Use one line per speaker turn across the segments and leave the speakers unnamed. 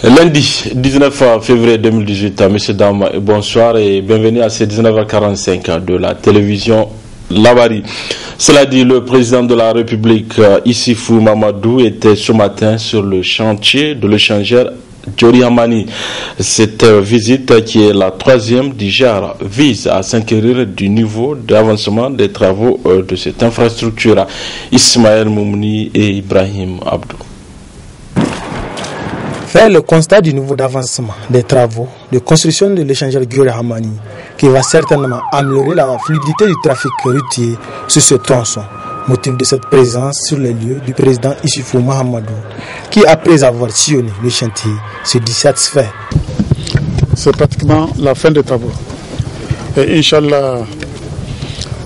Lundi 19 février 2018, messieurs, dames, bonsoir et bienvenue à ces 19h45 de la télévision Labari. Cela dit, le président de la République, Issoufou Mahamadou, était ce matin sur le chantier de l'échangeur Diori Hamani. Cette visite, qui est la troisième du genre, vise à s'inquérir du niveau d'avancement des travaux de cette infrastructure. Ismaël Moumouni et Ibrahim Abdou.
Faire le constat du niveau d'avancement des travaux de construction de l'échangeur Diori Hamani, qui va certainement améliorer la fluidité du trafic routier sur ce tronçon. Motif de cette présence sur les lieux du président Issoufou Mahamadou, qui, après avoir sillonné le chantier, se dit satisfait.
C'est pratiquement la fin des travaux. Et Inch'Allah,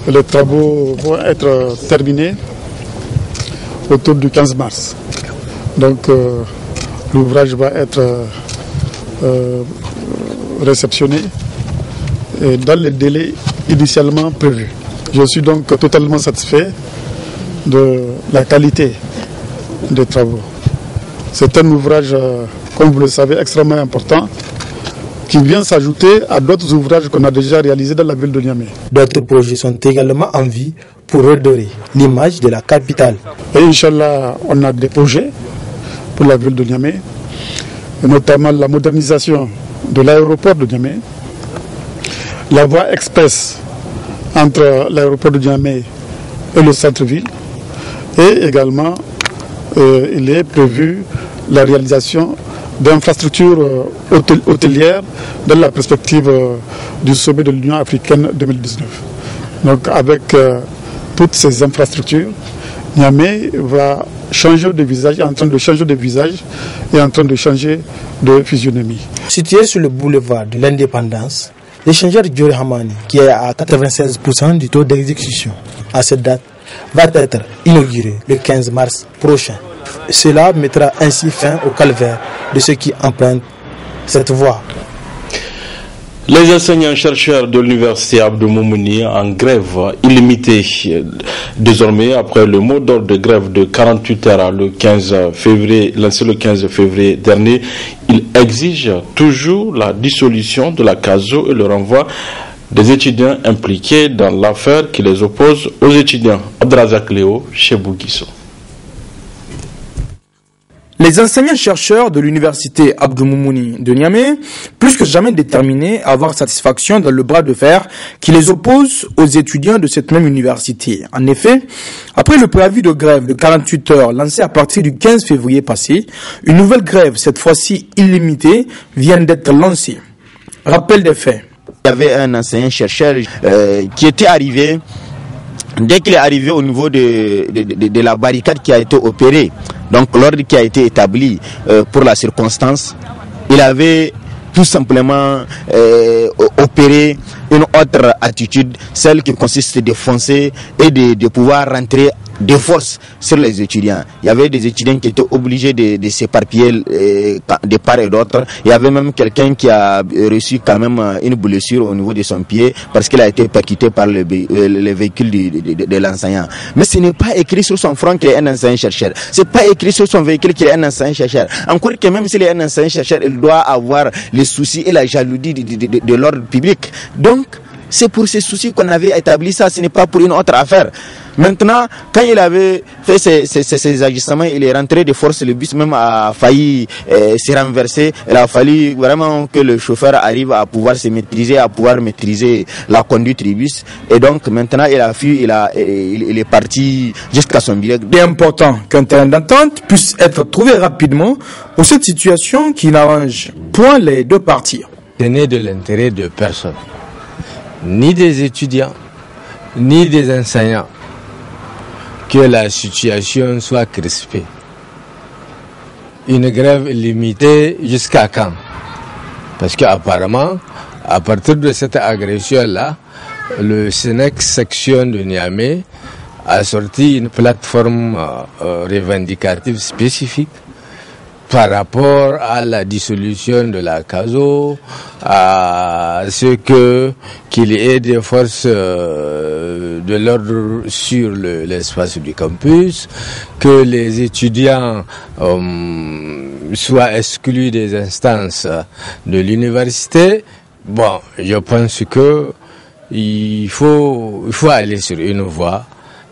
les travaux vont être terminés autour du 15 mars. Donc, l'ouvrage va être réceptionné dans les délais initialement prévus. Je suis donc totalement satisfait de la qualité des travaux. C'est un ouvrage, comme vous le savez, extrêmement important, qui vient s'ajouter à d'autres ouvrages qu'on a déjà réalisés dans la ville de Niamey.
D'autres projets sont également en vie pour redorer l'image de la capitale.
Et Inch'Allah, on a des projets pour la ville de Niamey, notamment la modernisation de l'aéroport de Niamey, la voie express entre l'aéroport de Niamey et le centre-ville, et également il est prévu la réalisation d'infrastructures hôtelières dans la perspective du sommet de l'Union africaine 2019. Donc avec toutes ces infrastructures, Niamey va changer de visage, est en train de changer de visage et en train de changer de physionomie.
Situé sur le boulevard de l'Indépendance, l'échangeur Diori Hamani, qui est à 96% du taux d'exécution à cette date, va être inauguré le 15 mars prochain. Cela mettra ainsi fin au calvaire de ceux qui empruntent cette voie.
Les enseignants-chercheurs de l'université Abdou Moumouni en grève illimitée. Désormais, après le mot d'ordre de grève de 48 heures le 15 février, lancé le 15 février dernier, ils exigent toujours la dissolution de la CASO et le renvoi des étudiants impliqués dans l'affaire qui les oppose aux étudiants. Abdrazak Léo, chez Bouguisso.
Les enseignants-chercheurs de l'université Abdou Moumouni de Niamey, plus que jamais déterminés à avoir satisfaction dans le bras de fer qui les oppose aux étudiants de cette même université. En effet, après le préavis de grève de 48 heures lancé à partir du 15 février passé, une nouvelle grève, cette fois-ci illimitée, vient d'être lancée. Rappel des faits.
Il y avait un enseignant-chercheur qui était arrivé. Dès qu'il est arrivé au niveau de la barricade qui a été opérée, donc l'ordre qui a été établi pour la circonstance, il avait tout simplement opéré une autre attitude, celle qui consiste de foncer et de pouvoir rentrer de force sur les étudiants. Il y avait des étudiants qui étaient obligés de s'éparpiller de part et d'autre. Il y avait même quelqu'un qui a reçu quand même une blessure au niveau de son pied parce qu'il a été percuté par le véhicule de l'enseignant. Mais ce n'est pas écrit sur son front qu'il est un enseignant-chercheur. Ce n'est pas écrit sur son véhicule qu'il est un enseignant-chercheur. Encore que même s'il est un enseignant-chercheur, il doit avoir les soucis et la jalousie de l'ordre public. Donc, c'est pour ces soucis qu'on avait établi ça, ce n'est pas pour une autre affaire. Maintenant, quand il avait fait ces agissements, il est rentré de force, le bus même a failli se renverser. Il a fallu vraiment que le chauffeur arrive à pouvoir se maîtriser, à pouvoir maîtriser la conduite du bus. Et donc maintenant, il est parti jusqu'à son billet.
Il est important qu'un terrain d'entente puisse être trouvé rapidement pour cette situation qui n'arrange point les deux parties.
Ce n'est de l'intérêt de personne, ni des étudiants, ni des enseignants, que la situation soit crispée. Une grève limitée jusqu'à quand? Parce qu'apparemment, à partir de cette agression-là, le SNEC section de Niamey a sorti une plateforme revendicative spécifique par rapport à la dissolution de la CASO, à ce qu'il y ait des forces de l'ordre sur l'espace du campus, que les étudiants soient exclus des instances de l'université. Bon, je pense que il faut aller sur une voie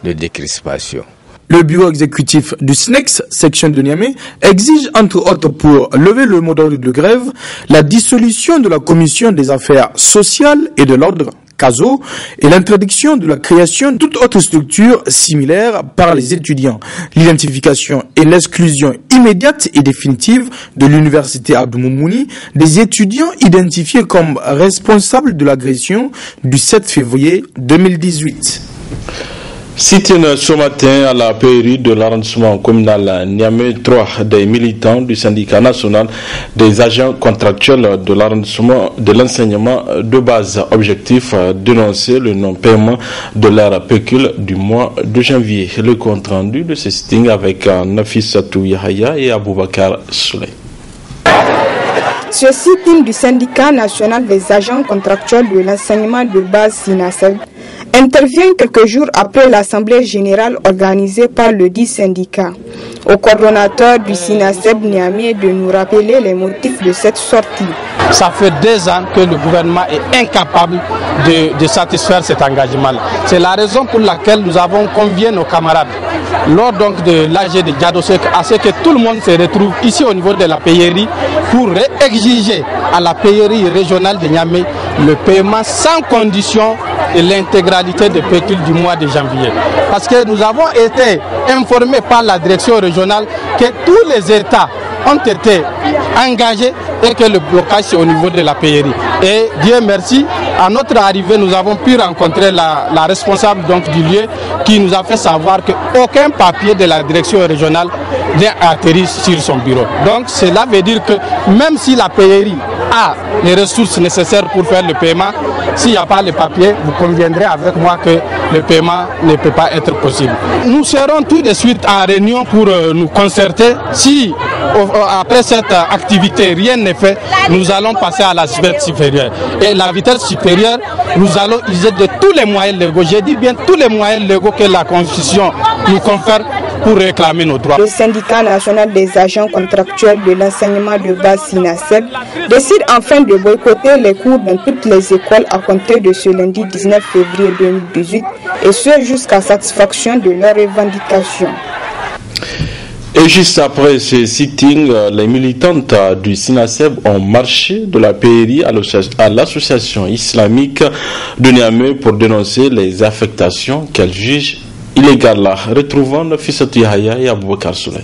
de décrispation.
Le bureau exécutif du SNEX, section de Niamey, exige entre autres pour lever le mot d'ordre de grève la dissolution de la commission des affaires sociales et de l'ordre CASO et l'interdiction de la création de toute autre structure similaire par les étudiants, l'identification et l'exclusion immédiate et définitive de l'université Abdou Moumouni des étudiants identifiés comme responsables de l'agression du 7 février 2018.
Sit-in ce matin à la PRI de l'arrondissement communal Niamey, 3 des militants du syndicat national des agents contractuels de l'arrondissement de l'enseignement de base. Objectif, dénoncer le non-paiement de leur pécule du mois de janvier. Le compte rendu de ce sitting avec Nafissatou Yahaya et Aboubakar Souley.
Ce sitting du syndicat national des agents contractuels de l'enseignement de base SINASEB intervient quelques jours après l'assemblée générale organisée par le dit syndicat. Au coordonnateur du SINASEB Niamey de nous rappeler les motifs de cette sortie.
Ça fait 2 ans que le gouvernement est incapable de satisfaire cet engagement-là. C'est la raison pour laquelle nous avons convié nos camarades lors donc de l'AG de Diadosek à ce que tout le monde se retrouve ici au niveau de la payerie pour exiger à la payerie régionale de Niamey le paiement sans condition de l'intégralité des pécules du mois de janvier. Parce que nous avons été informés par la direction régionale que tous les États ont été engagés et que le blocage c'est au niveau de la payerie. Et Dieu merci, à notre arrivée, nous avons pu rencontrer la responsable donc, du lieu qui nous a fait savoir qu'aucun papier de la direction régionale vient atterrir sur son bureau. Donc cela veut dire que même si la payerie a les ressources nécessaires pour faire le paiement, s'il n'y a pas les papiers, vous conviendrez avec moi que le paiement ne peut pas être possible. Nous serons tout de suite en réunion pour nous concerter. Si après cette activité rien n'est fait, nous allons passer à la vitesse supérieure. Et la vitesse supérieure, nous allons user de tous les moyens légaux. Je dis bien tous les moyens légaux que la Constitution nous confère pour réclamer nos droits.
Le syndicat national des agents contractuels de l'enseignement de base SINASEB décide enfin de boycotter les cours dans toutes les écoles à compter de ce lundi 19 février 2018 et ce jusqu'à satisfaction de leurs revendications.
Et juste après ce sitting, les militantes du SINASEB ont marché de la PRI à l'association islamique de Niamey pour dénoncer les affectations qu'elles jugent illégales. Retrouvons Nafissatou Yahaya et Aboubakar Souley.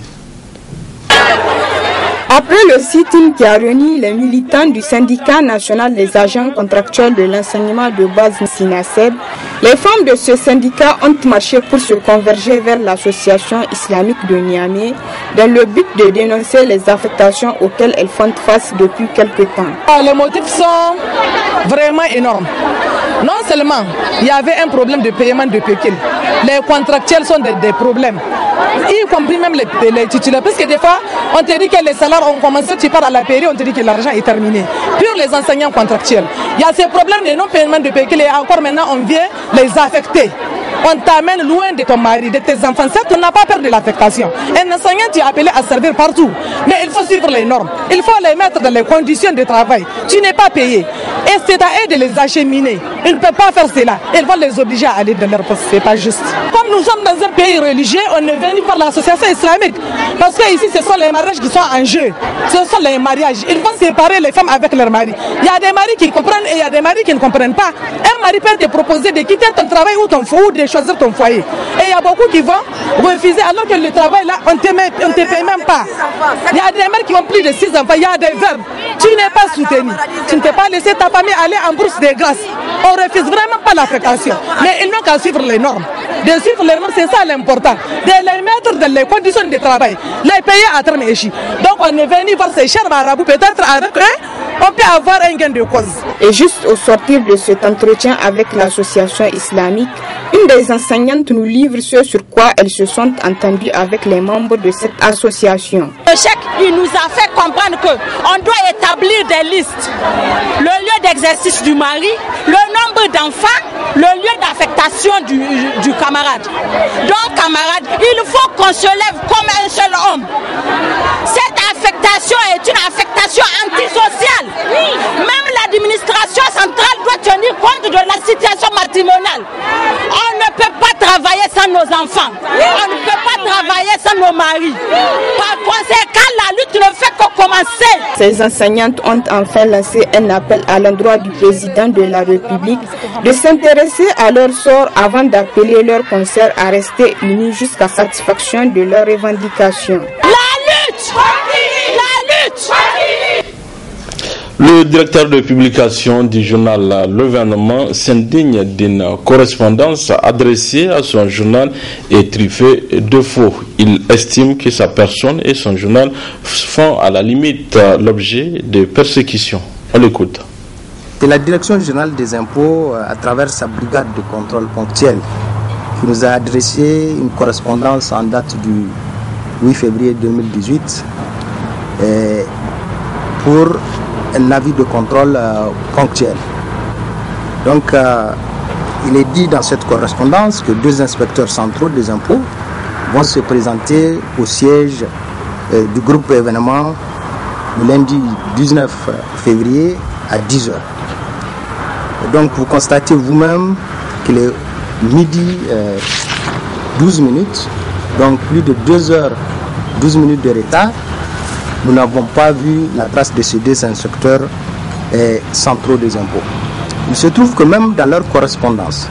Après le sitting qui a réuni les militants du syndicat national des agents contractuels de l'enseignement de base SINASEB, les femmes de ce syndicat ont marché pour se converger vers l'association islamique de Niamey dans le but de dénoncer les affectations auxquelles elles font face depuis quelque temps.
Les motifs sont vraiment énormes. Non seulement il y avait un problème de paiement de pécule, les contractuels sont des problèmes, y compris même les titulaires, parce que des fois on te dit que les salaires ont commencé, tu pars à la période, on te dit que l'argent est terminé. Pour les enseignants contractuels, il y a ces problèmes de non-paiement de pécule et encore maintenant on vient les affecter. On t'amène loin de ton mari, de tes enfants. Certes, on n'a pas peur de l'affectation. Un enseignant, tu es appelé à servir partout. Mais il faut suivre les normes. Il faut les mettre dans les conditions de travail. Tu n'es pas payé. Et c'est à eux de les acheminer. Ils ne peuvent pas faire cela. Ils vont les obliger à aller dans leur poste. Ce n'est pas juste. Comme nous sommes dans un pays religieux, on est venu par l'association islamique. Parce que ici, ce sont les mariages qui sont en jeu. Ce sont les mariages. Ils vont séparer les femmes avec leurs maris. Il y a des maris qui comprennent et il y a des maris qui ne comprennent pas. Un mari peut te proposer de quitter ton travail ou ton foyer, ou de choisir ton foyer. Et il y a beaucoup qui vont refuser alors que le travail là, on ne te paye même pas. Il y a des mères qui ont plus de 6 enfants. Il y a des veuves. Tu n'es pas soutenu. Tu ne peux pas laisser ta famille aller en bourse de grâce. On refuse vraiment pas l'affectation. Mais ils n'ont qu'à suivre les normes. De suivre les normes, c'est ça l'important. De les mettre dans les conditions de travail. Les payer à terme échu. Donc on est venu voir ces chers marabouts, peut-être avec eux, on peut avoir un gain de cause.
Et juste au sortir de cet entretien avec l'association islamique, une des enseignantes nous livre ce sur quoi elles se sont entendues avec les membres de cette association.
Le chèque, il nous a fait comprendre qu'on doit établir des listes. Le lieu d'exercice du mari, le nombre d'enfants, le lieu d'affectation du camarade. Donc, camarade, il faut qu'on se lève comme un seul homme. Cette affectation est une affectation antisociale. Même l'administration centrale doit tenir compte de la situation matrimoniale. On ne peut pas travailler sans nos enfants. On ne peut pas travailler sans nos maris. Par conséquent, la lutte ne fait que commencer.
Ces enseignantes ont enfin lancé un appel à l'endroit du président de la République de s'intéresser à leur sort avant d'appeler leur concert à rester unis jusqu'à satisfaction de leurs revendications.
La lutte! La lutte!
Le directeur de publication du journal L'Événement s'indigne d'une correspondance adressée à son journal et truffée de faux. Il estime que sa personne et son journal font à la limite l'objet de persécutions. On l'écoute.
C'est la direction générale des impôts, à travers sa brigade de contrôle ponctuel, qui nous a adressé une correspondance en date du 8 février 2018 pour un avis de contrôle ponctuel. Donc, il est dit dans cette correspondance que 2 inspecteurs centraux des impôts vont se présenter au siège du groupe événement le lundi 19 février à 10h. Donc, vous constatez vous-même qu'il est midi 12 minutes, donc plus de 2h 12 minutes de retard. Nous n'avons pas vu la trace de ces 2 inspecteurs centraux des impôts. Il se trouve que même dans leur correspondance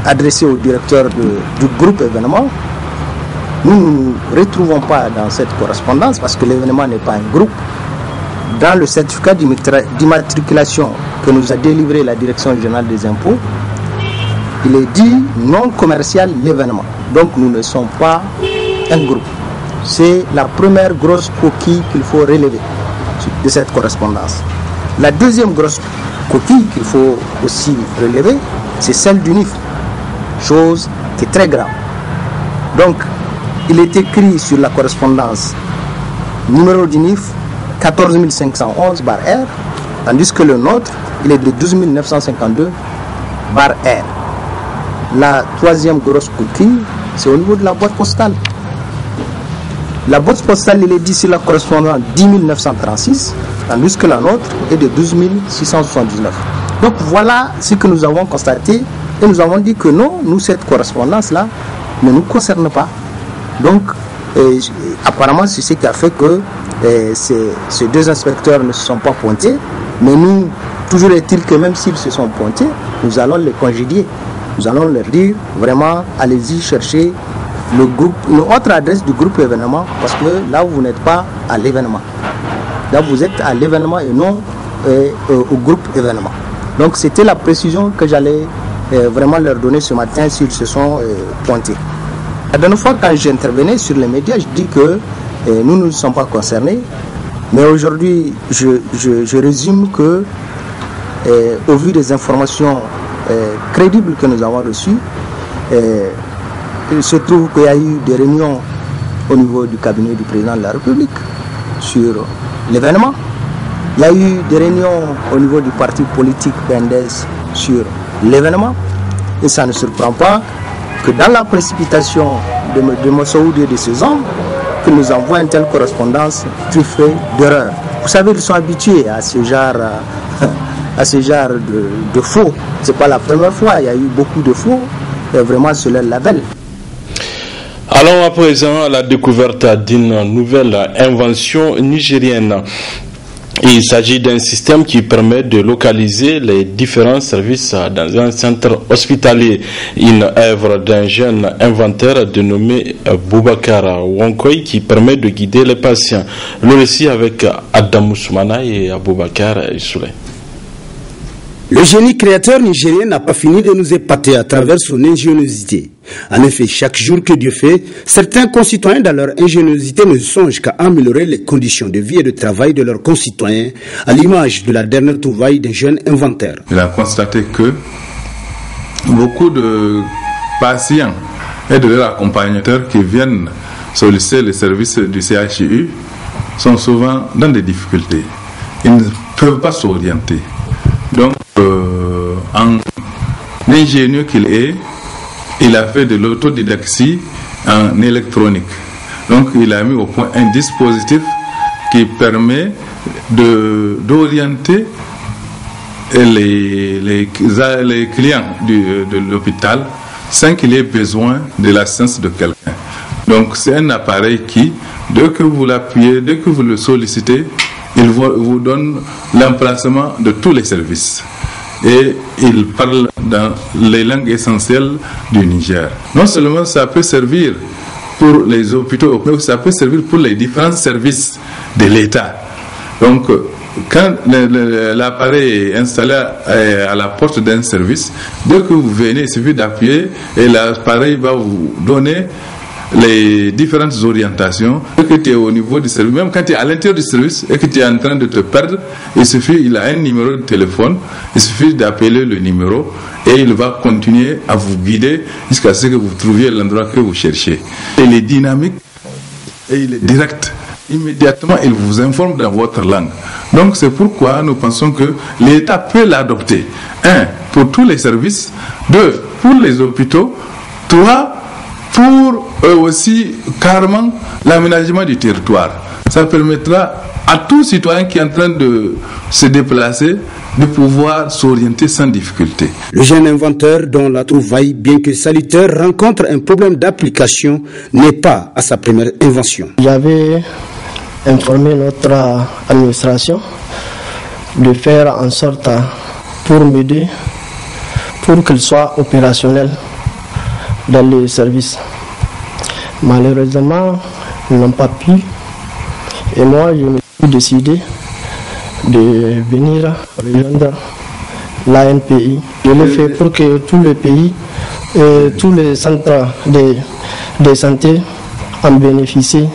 adressée au directeur du groupe événement, nous ne nous retrouvons pas dans cette correspondance parce que l'événement n'est pas un groupe. Dans le certificat d'immatriculation que nous a délivré la direction générale des impôts, il est dit non commercial l'événement. Donc nous ne sommes pas un groupe. C'est la première grosse coquille qu'il faut relever de cette correspondance. La deuxième grosse coquille qu'il faut aussi relever, c'est celle du NIF, chose qui est très grave. Donc, il est écrit sur la correspondance numéro du NIF 14511/R, tandis que le nôtre, il est de 12952/R. La troisième grosse coquille, c'est au niveau de la boîte postale. La boîte postale, il est dit sur la correspondance 10 936, tandis que la nôtre est de 12 679. Donc voilà ce que nous avons constaté et nous avons dit que non, nous, cette correspondance-là ne nous concerne pas. Donc, apparemment, c'est ce qui a fait que ces 2 inspecteurs ne se sont pas pointés. Mais nous, toujours est-il que même s'ils se sont pointés, nous allons les congédier. Nous allons leur dire vraiment, allez-y chercher le groupe, une autre adresse du groupe événement, parce que là, vous n'êtes pas à l'événement. Là, vous êtes à l'événement et non au groupe événement. Donc, c'était la précision que j'allais vraiment leur donner ce matin s'ils se sont pointés. La dernière fois, quand j'intervenais sur les médias, je dis que nous ne sommes pas concernés. Mais aujourd'hui, je résume que, au vu des informations crédibles que nous avons reçues, il se trouve qu'il y a eu des réunions au niveau du cabinet du président de la République sur l'événement. Il y a eu des réunions au niveau du parti politique PNDS sur l'événement. Et ça ne surprend pas que dans la précipitation de Mossoudi et de ses hommes, que nous envoient une telle correspondance truffée d'erreurs. Vous savez, ils sont habitués à ce genre, de faux. Ce n'est pas la première fois, il y a eu beaucoup de faux, vraiment sur leur label.
Allons à présent à la découverte d'une nouvelle invention nigérienne. Il s'agit d'un système qui permet de localiser les différents services dans un centre hospitalier. Une œuvre d'un jeune inventeur dénommé Boubacar Wankoy qui permet de guider les patients. Le récit avec Adam Ousmana et Boubacar Issoulé.
Le génie créateur nigérien n'a pas fini de nous épater à travers son ingéniosité. En effet, chaque jour que Dieu fait, certains concitoyens dans leur ingéniosité ne songent qu'à améliorer les conditions de vie et de travail de leurs concitoyens, à l'image de la dernière trouvaille d'un jeune inventeur.
Il a constaté que beaucoup de patients et de leurs accompagnateurs qui viennent solliciter les services du CHU sont souvent dans des difficultés. Ils ne peuvent pas s'orienter. Donc, en ingénieux qu'il est, il a fait de l'autodidactie en électronique. Donc, il a mis au point un dispositif qui permet d'orienter les clients de l'hôpital sans qu'il ait besoin de l'assistance de quelqu'un. Donc, c'est un appareil qui, dès que vous l'appuyez, dès que vous le sollicitez, il vous donne l'emplacement de tous les services. Et il parle dans les langues essentielles du Niger. Non seulement ça peut servir pour les hôpitaux, mais ça peut servir pour les différents services de l'État. Donc, quand l'appareil est installé à la porte d'un service, dès que vous venez, il suffit d'appuyer et l'appareil va vous donner les différentes orientations. Dès que tu es au niveau du service, même quand tu es à l'intérieur du service et que tu es en train de te perdre, il a un numéro de téléphone, il suffit d'appeler le numéro et il va continuer à vous guider jusqu'à ce que vous trouviez l'endroit que vous cherchez. Il est dynamique et il est direct. Immédiatement, il vous informe dans votre langue. Donc, c'est pourquoi nous pensons que l'État peut l'adopter. 1. Pour tous les services. 2. Pour les hôpitaux. 3. Pour aussi carrément l'aménagement du territoire. Ça permettra à tout citoyen qui est en train de se déplacer de pouvoir s'orienter sans difficulté.
Le jeune inventeur dont la trouvaille, bien que salutaire, rencontre un problème d'application, n'est pas à sa première invention.
J'avais informé notre administration de faire en sorte pour m'aider, pour qu'il soit opérationnel dans les services. Malheureusement, ils n'ont pas pu. Et moi, je me suis décidé de venir rejoindre l'ANPI. Je l'ai fait pour que tous les pays et tous les centres de santé en bénéficient.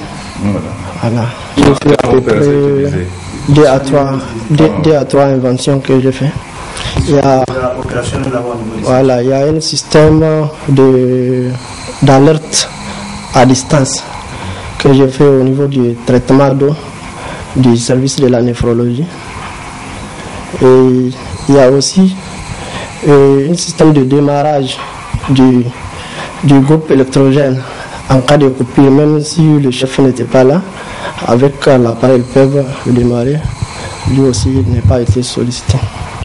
Voilà. J'ai fait à peu près 2 à 3 inventions que j'ai fait. Il y a un système d'alerte à distance que j'ai fait au niveau du traitement d'eau du service de la néphrologie. Et il y a aussi un système de démarrage du groupe électrogène en cas de coupure, même si le chef n'était pas là, avec l'appareil ils peuvent démarrer. Lui aussi n'a pas été sollicité.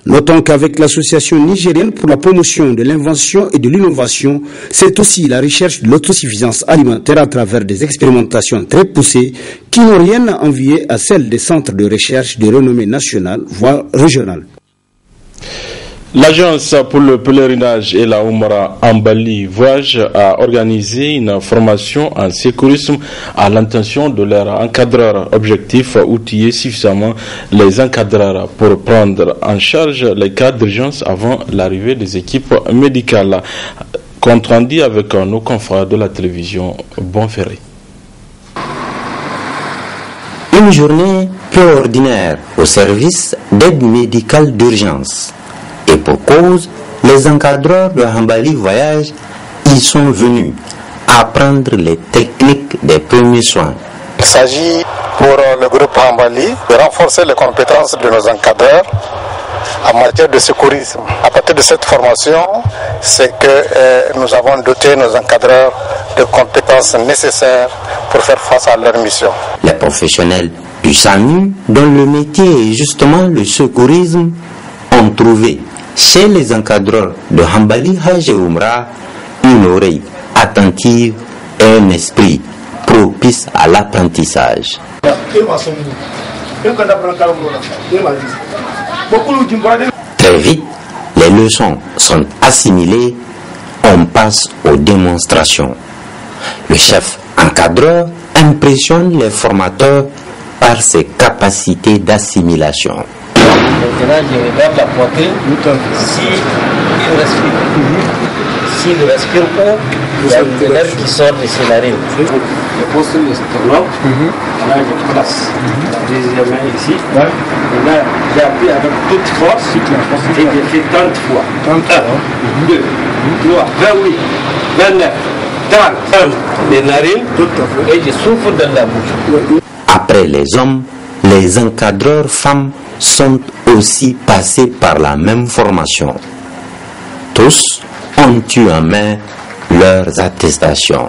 Notons qu'avec l'Association nigérienne pour la promotion de l'invention et de l'innovation, c'est aussi la recherche de l'autosuffisance alimentaire à travers des expérimentations très poussées qui n'ont rien à envier à celles des centres de recherche de renommée nationale, voire régionale.
L'Agence pour le pèlerinage et la Oumra Ambali Voyage a organisé une formation en sécurisme à l'intention de leurs encadreurs. Objectif, outiller suffisamment les encadreurs pour prendre en charge les cas d'urgence avant l'arrivée des équipes médicales. Compte rendu avec nos confrères de la télévision Bonferré.
Une journée peu ordinaire au service d'aide médicale d'urgence. Et pour cause, les encadreurs de Ambali Voyage y sont venus apprendre les techniques des premiers soins.
Il s'agit pour le groupe Ambali de renforcer les compétences de nos encadreurs en matière de secourisme. À partir de cette formation, c'est que nous avons doté nos encadreurs de compétences nécessaires pour faire face à leur mission.
Les professionnels du SAMU, dont le métier est justement le secourisme, ont trouvé chez les encadreurs de Ambali Hajj et Oumra une oreille attentive et un esprit propice à l'apprentissage. Très vite, les leçons sont assimilées, on passe aux démonstrations. Le chef encadreur impressionne les formateurs par ses capacités d'assimilation.
Maintenant, je regarde la poitrine. Si il respire haut, de l'air qui sort de ces narines. Je pose sur le sternum, là je place la deuxième main ici, et là j'appuie avec toute force, et je fais 30 fois. 1, 2, 3, 28, 29, 30, les narines, et je souffle dans la bouche.
Après les hommes, les encadreurs femmes sont aussi passés par la même formation. Tous ont eu en main leurs attestations.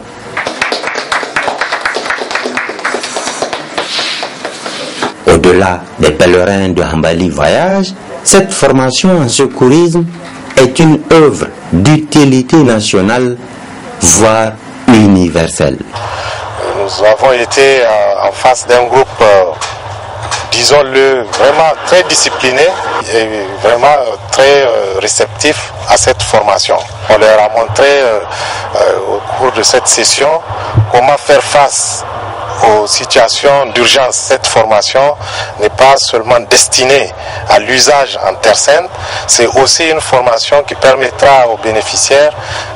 Au-delà des pèlerins de Hambali Voyage, cette formation en secourisme est une œuvre d'utilité nationale, voire universelle.
Nous avons été en face d'un groupe, disons-le, vraiment très discipliné et vraiment très réceptif à cette formation. On leur a montré au cours de cette session comment faire face aux situations d'urgence. Cette formation n'est pas seulement destinée à l'usage en terre sainte, c'est aussi une formation qui permettra aux bénéficiaires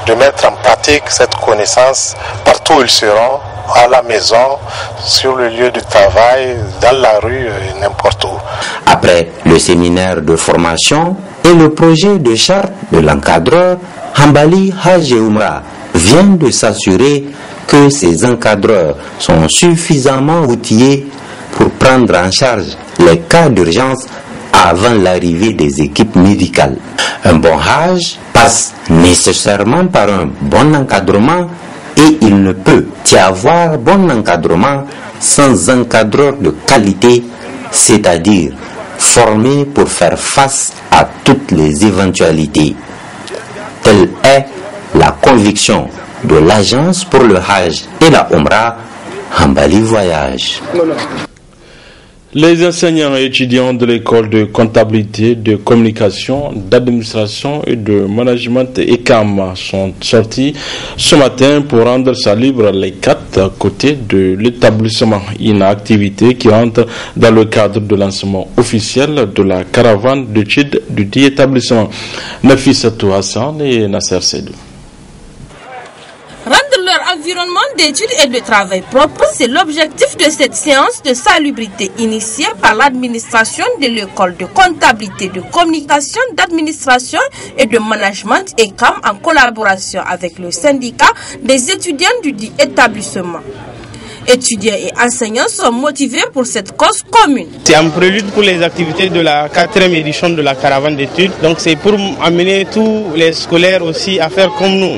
de mettre en pratique cette connaissance partout où ils seront, à la maison, sur le lieu de travail, dans la rue, n'importe où.
Après le séminaire de formation et le projet de charte de l'encadreur, Hambali Haji Umrah vient de s'assurer que ces encadreurs sont suffisamment outillés pour prendre en charge les cas d'urgence avant l'arrivée des équipes médicales. Un bon Hajj passe nécessairement par un bon encadrement et il ne peut y avoir bon encadrement sans encadreur de qualité, c'est-à-dire formé pour faire face à toutes les éventualités. Telle est la conviction de l'Agence pour le Hajj et la Umrah, Hambali Voyage.
Les enseignants et étudiants de l'école de comptabilité, de communication, d'administration et de management ECAM sont sortis ce matin pour rendre sa libre les 4 côtés de l'établissement. Une activité qui entre dans le cadre de lancement officiel de la caravane d'études du dit établissement. Nafissatou Hassan et Nasser Sedou.
Rendre leur environnement d'études et de travail propre, c'est l'objectif de cette séance de salubrité initiée par l'administration de l'école de comptabilité, de communication, d'administration et de management ECAM en collaboration avec le syndicat des étudiants du dit établissement. Étudiants et enseignants sont motivés pour cette cause commune.
C'est un prélude pour les activités de la 4e édition de la caravane d'études. Donc c'est pour amener tous les scolaires aussi à faire comme nous.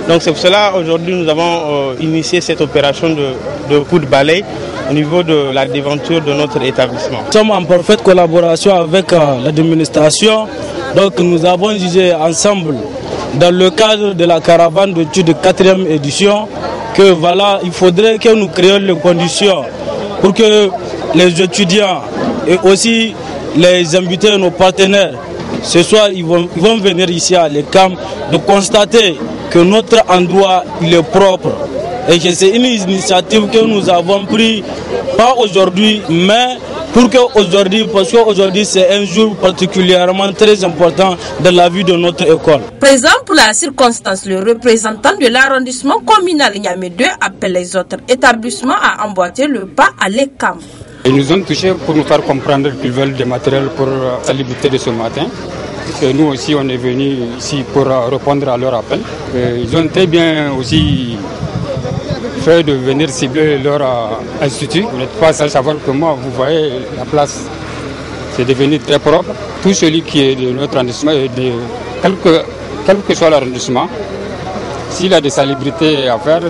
Donc c'est pour cela aujourd'hui nous avons initié cette opération de coup de balai au niveau de la devanture de notre établissement.
Nous sommes en parfaite collaboration avec l'administration. Donc nous avons jugé ensemble dans le cadre de la caravane d'études de 4e édition que voilà, il faudrait que nous créions les conditions pour que les étudiants et aussi les invités, nos partenaires, ce soir ils vont venir ici à l'ECAM de constater que notre endroit il est propre et que c'est une initiative que nous avons prise, pas aujourd'hui, mais pour qu'aujourd'hui, parce qu'aujourd'hui c'est un jour particulièrement très important dans la vie de notre école.
Présent pour la circonstance, le représentant de l'arrondissement communal Niamey 2 appelle les autres établissements à emboîter le pas à l'ECAM.
Ils nous ont touchés pour nous faire comprendre qu'ils veulent des matériels pour la salubrité de ce matin. Et nous aussi on est venus ici pour répondre à leur appel. Et ils ont très bien aussi fait de venir cibler leur institut. Vous n'êtes pas sans savoir que moi, vous voyez, la place, c'est devenu très propre. Tout celui qui est de notre arrondissement, quel que soit l'arrondissement, s'il a des salubrités à faire,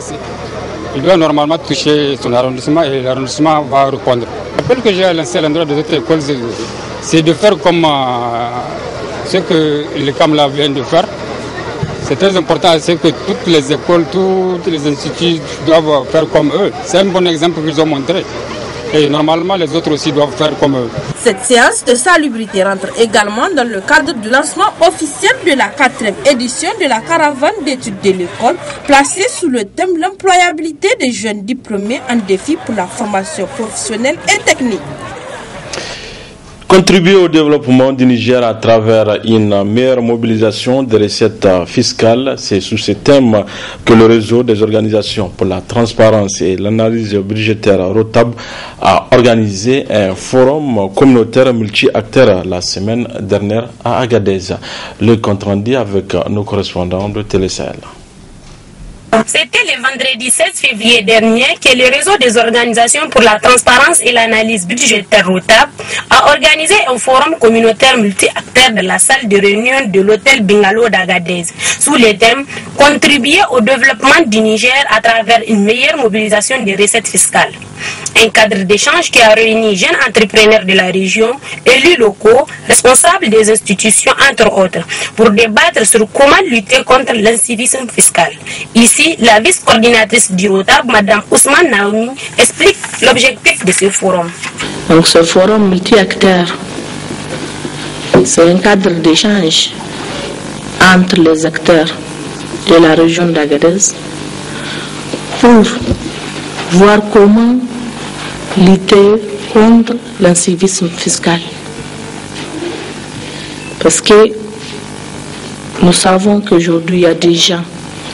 il doit normalement toucher son arrondissement et l'arrondissement va répondre. L'appel que j'ai lancé à l'endroit des autres écoles, c'est de faire comme ce que les CAMLA viennent de faire. C'est très important, c'est que toutes les écoles, tous les instituts doivent faire comme eux. C'est un bon exemple qu'ils ont montré. Et normalement, les autres aussi doivent faire comme eux.
Cette séance de salubrité rentre également dans le cadre du lancement officiel de la 4e édition de la caravane d'études de l'école, placée sous le thème l'employabilité des jeunes diplômés en défi pour la formation professionnelle et technique.
Contribuer au développement du Niger à travers une meilleure mobilisation des recettes fiscales, c'est sous ce thème que le réseau des organisations pour la transparence et l'analyse budgétaire ROTAB a organisé un forum communautaire multi-acteurs la semaine dernière à Agadez. Le compte rendu avec nos correspondants de Télé Sahel.
C'était le vendredi 16 février dernier que le réseau des organisations pour la transparence et l'analyse budgétaire ROTAB a organisé un forum communautaire multi-acteurs dans la salle de réunion de l'hôtel Bungalow d'Agadez sous le thème « Contribuer au développement du Niger à travers une meilleure mobilisation des recettes fiscales ». Un cadre d'échange qui a réuni jeunes entrepreneurs de la région, élus locaux, responsables des institutions entre autres, pour débattre sur comment lutter contre l'incivisme fiscal. Ici, la vice-coordinatrice du ROTAB, Mme Ousmane Naoumi, explique l'objectif de ce forum.
Donc ce forum multi-acteurs, c'est un cadre d'échange entre les acteurs de la région d'Agadez pour voir comment lutter contre l'incivisme fiscal. Parce que nous savons qu'aujourd'hui, il y a des gens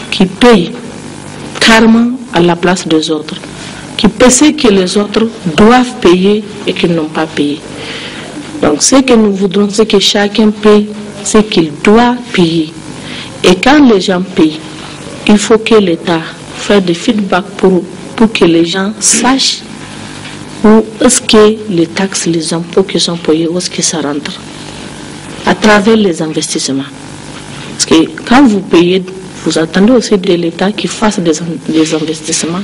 qui payent carrément à la place des autres, qui pensent que les autres doivent payer et qu'ils n'ont pas payé. Donc ce que nous voudrons, c'est que chacun paye ce qu'il doit payer. Et quand les gens payent, il faut que l'État fasse des feedbacks pour que les gens sachent où est-ce que les taxes, les impôts qui sont payés, où est-ce que ça rentre à travers les investissements. Parce que quand vous payez, vous attendez aussi de l'État qui fasse des investissements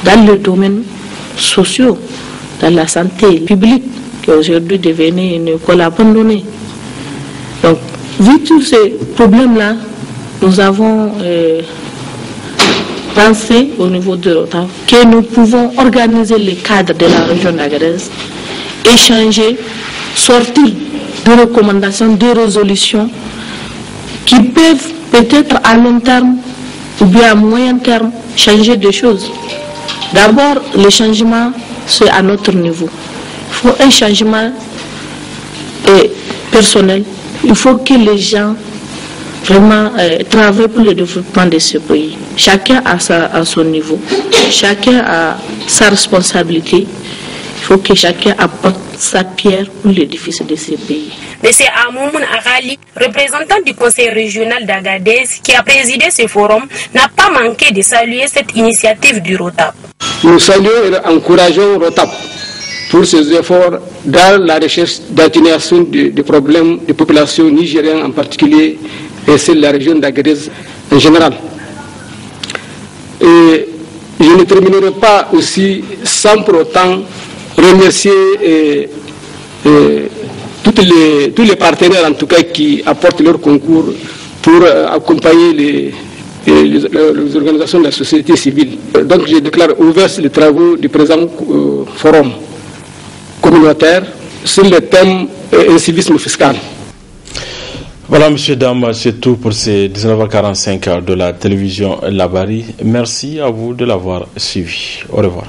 dans le domaine social, dans la santé publique, qui aujourd'hui devenue une école abandonnée. Donc, vu tous ces problèmes-là, nous avons pensé au niveau de l'OTAN que nous pouvons organiser les cadres de la région d'Agadez, échanger, sortir de recommandations, de résolutions qui peuvent peut-être à long terme ou bien à moyen terme changer des choses. D'abord, le changement, c'est à notre niveau. Il faut un changement personnel. Il faut que les gens vraiment travaillent pour le développement de ce pays. Chacun à son niveau. Chacun a sa responsabilité. Il faut que chacun apporte sa pierre pour l'édifice de ce pays.
M. Amoumoun Aghali, représentant du conseil régional d'Agadez, qui a présidé ce forum, n'a pas manqué de saluer cette initiative du ROTAB.
Nous saluons et encourageons ROTAB pour ses efforts dans la recherche d'atténuation des problèmes des populations nigériennes en particulier et celle de la région d'Agadez en général. Et je ne terminerai pas aussi sans pour autant remercier tous les partenaires en tout cas qui apportent leur concours pour accompagner les organisations de la société civile. Donc je déclare ouvert les travaux du présent forum communautaire sur le thème incivisme fiscal.
Voilà, messieurs, dames, c'est tout pour ces 19h45 de la télévision Labari. Merci à vous de l'avoir suivi. Au revoir.